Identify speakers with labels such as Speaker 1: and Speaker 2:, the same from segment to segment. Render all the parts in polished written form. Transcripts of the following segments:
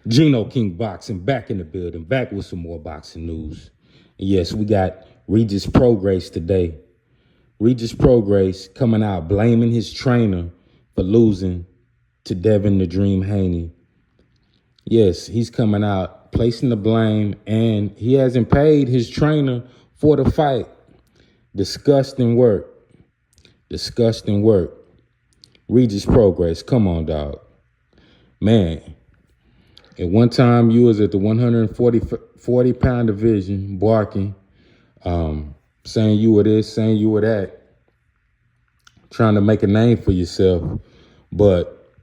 Speaker 1: Geno King Boxing back in the building, back with some more boxing news. And yes, we got Regis Prograis today. Regis Prograis coming out blaming his trainer for losing to Devin the Dream Haney. Yes, he's coming out placing the blame, and he hasn't paid his trainer for the fight. Disgusting work. Disgusting work. Regis Prograis, come on, dog. Man, at one time, you was at the 140 pound division, barking, saying you were this, saying you were that, trying to make a name for yourself. But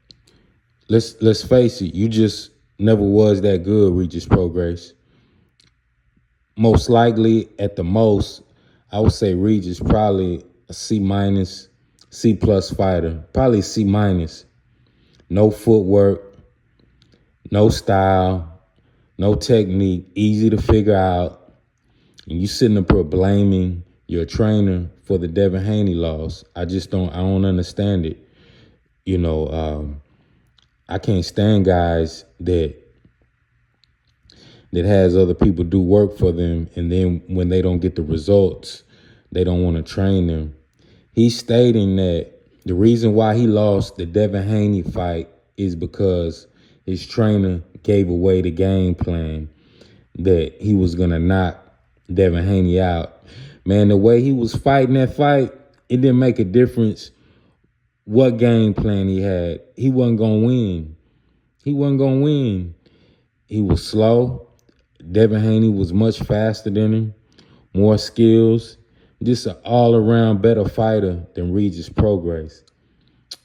Speaker 1: let's face it, you just never was that good, Regis Prograis. Most likely, at the most, I would say Regis probably a C minus, C plus fighter, probably C minus. No footwork, no style, no technique, easy to figure out. And you sitting up here blaming your trainer for the Devin Haney loss. I don't understand it. I can't stand guys that has other people do work for them, and then when they don't get the results, they don't want to train them. He's stating that the reason why he lost the Devin Haney fight is because his trainer gave away the game plan that he was going to knock Devin Haney out. Man, the way he was fighting that fight, it didn't make a difference what game plan he had. He wasn't going to win. He wasn't going to win. He was slow. Devin Haney was much faster than him, more skills, just an all-around better fighter than Regis Prograis.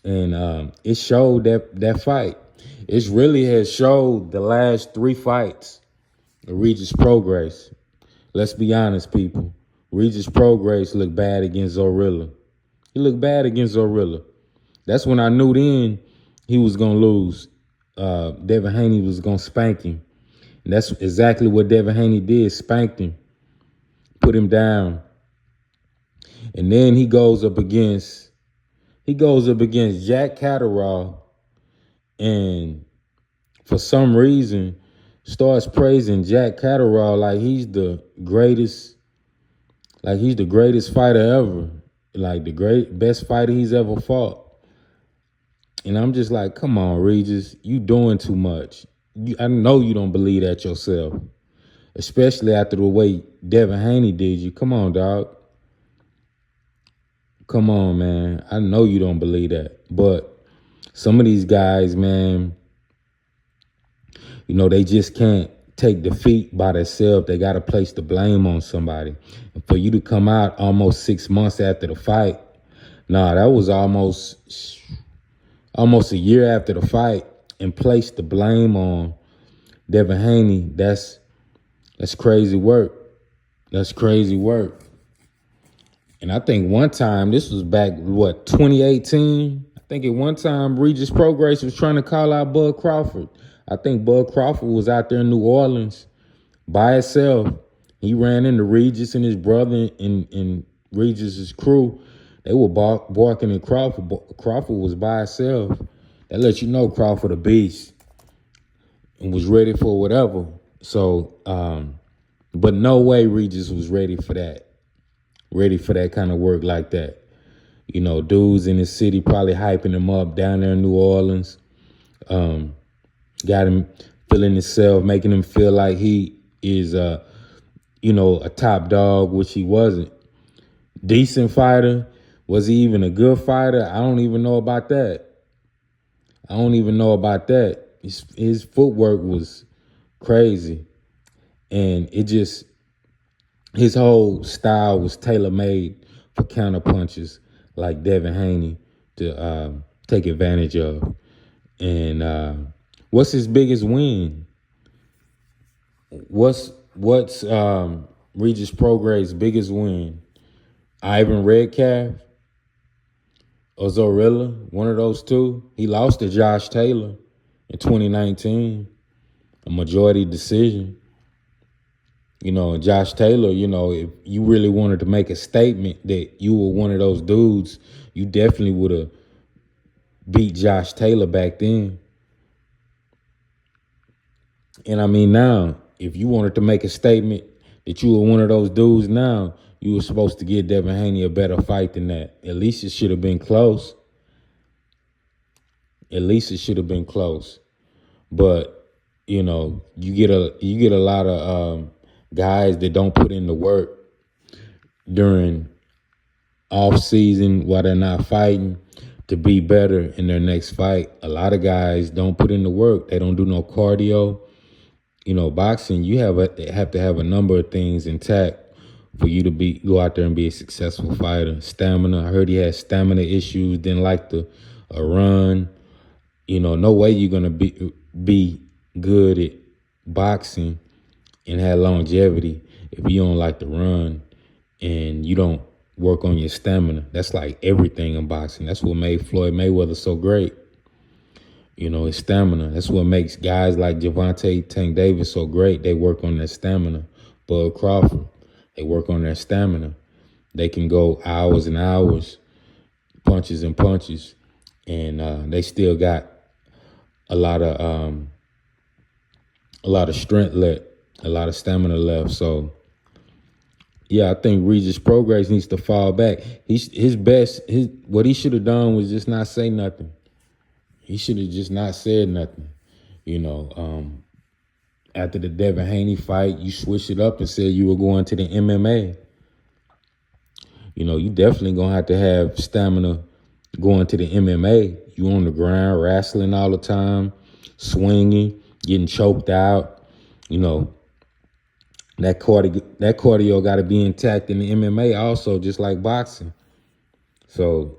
Speaker 1: And it showed that fight. It really has showed the last 3 fights of Regis Prograis. Let's be honest, people. Regis Prograis looked bad against Zorilla. He looked bad against Zorilla. That's when I knew then he was going to lose. Devin Haney was going to spank him. And that's exactly what Devin Haney did, spanked him, put him down. And then he goes up against Jack Catterall, and for some reason starts praising Jack Catterall like he's the greatest fighter ever, like the best fighter he's ever fought. And I'm just like, come on, Regis, you doing too much. I know you don't believe that yourself, especially after the way Devin Haney did you. Come on, dog. Come on, man. I know you don't believe that. But some of these guys, man, they just can't take defeat by themselves. They got to place the blame on somebody. And for you to come out almost 6 months after the fight, that was almost a year after the fight, and place the blame on Devin Haney, that's crazy work. That's crazy work. And I think one time, this was back, 2018? I think at one time, Regis Prograis was trying to call out Bud Crawford. I think Bud Crawford was out there in New Orleans by himself. He ran into Regis and his brother and Regis's crew. They were barking at Crawford. Crawford was by himself. That lets you know Crawford a beast and was ready for whatever. So, but no way Regis was ready for that kind of work like that. Dudes in the city probably hyping him up down there in New Orleans. Got him feeling himself, making him feel like he is, a top dog, which he wasn't. Decent fighter. Was he even a good fighter? I don't even know about that. His footwork was crazy. And his whole style was tailor-made for counterpunches like Devin Haney to take advantage of. And what's his biggest win? What's Regis Prograis' biggest win? Ivan Redcalf or Zorilla, one of those two. He lost to Josh Taylor in 2019, a majority decision. Josh Taylor, if you really wanted to make a statement that you were one of those dudes, you definitely would have beat Josh Taylor back then. And I mean, now, if you wanted to make a statement that you were one of those dudes now, you were supposed to give Devin Haney a better fight than that. At least it should have been close. At least it should have been close. But, you get a lot of guys that don't put in the work during off season while they're not fighting to be better in their next fight. A lot of guys don't put in the work. They don't do no cardio. Boxing, you have to have a number of things intact for you to go out there and be a successful fighter. Stamina. I heard he had stamina issues. Didn't like to run. No way you're gonna be good at boxing and have longevity if you don't like to run and you don't work on your stamina. That's like everything in boxing. That's what made Floyd Mayweather so great. His stamina. That's what makes guys like Gervonta Tank Davis so great. They work on their stamina. Bud Crawford, they work on their stamina. They can go hours and hours, punches and punches, and they still got a lot of strength left, a lot of stamina left. So, yeah, I think Regis Prograis needs to fall back. What he should have done was just not say nothing. He should have just not said nothing. After the Devin Haney fight, you switched it up and said you were going to the MMA. You definitely going to have stamina going to the MMA. You on the ground, wrestling all the time, swinging, getting choked out. That cardio got to be intact in the MMA also, just like boxing. So,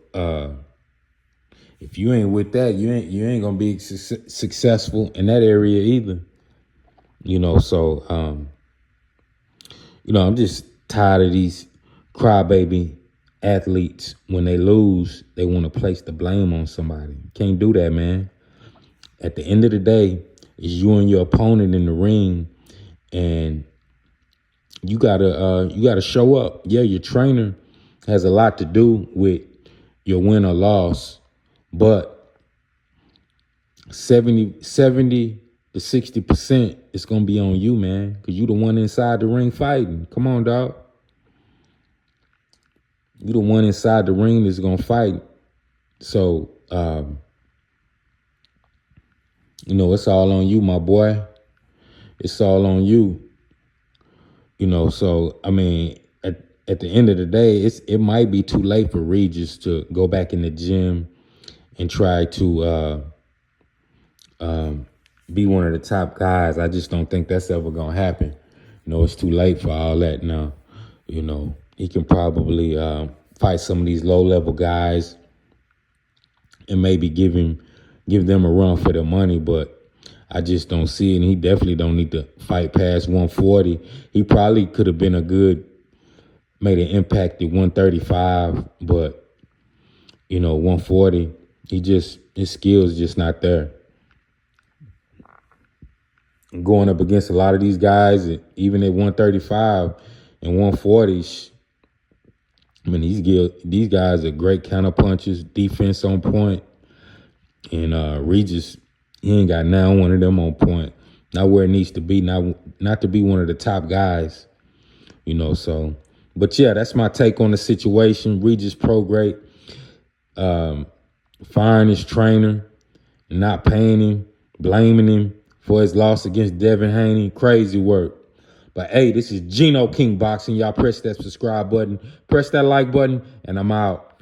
Speaker 1: if you ain't with that, you ain't gonna be successful in that area either. So I'm just tired of these crybaby athletes. When they lose, they want to place the blame on somebody. You can't do that, man. At the end of the day, it's you and your opponent in the ring, and you gotta show up. Yeah, your trainer has a lot to do with your win or loss, but 70 to 60% is gonna be on you, man, because you the one inside the ring fighting. Come on, dog. You the one inside the ring that's gonna fight. So, it's all on you, my boy. It's all on you. So I mean, at the end of the day, it might be too late for Regis to go back in the gym and try to be one of the top guys. I just don't think that's ever gonna happen. It's too late for all that now. He can probably fight some of these low-level guys and maybe give them a run for their money, but I just don't see it. And he definitely don't need to fight past 140. He probably could have made an impact at 135, but 140, his skills just not there. Going up against a lot of these guys, even at 135 and 140, I mean, these guys are great counter punches, defense on point, and Regis, he ain't got now one of them on point. Not where it needs to be, not to be one of the top guys, so. But yeah, that's my take on the situation. Regis Prograis firing his trainer, not paying him, blaming him for his loss against Devin Haney. Crazy work. But hey, this is Gino King Boxing. Y'all press that subscribe button, press that like button, and I'm out.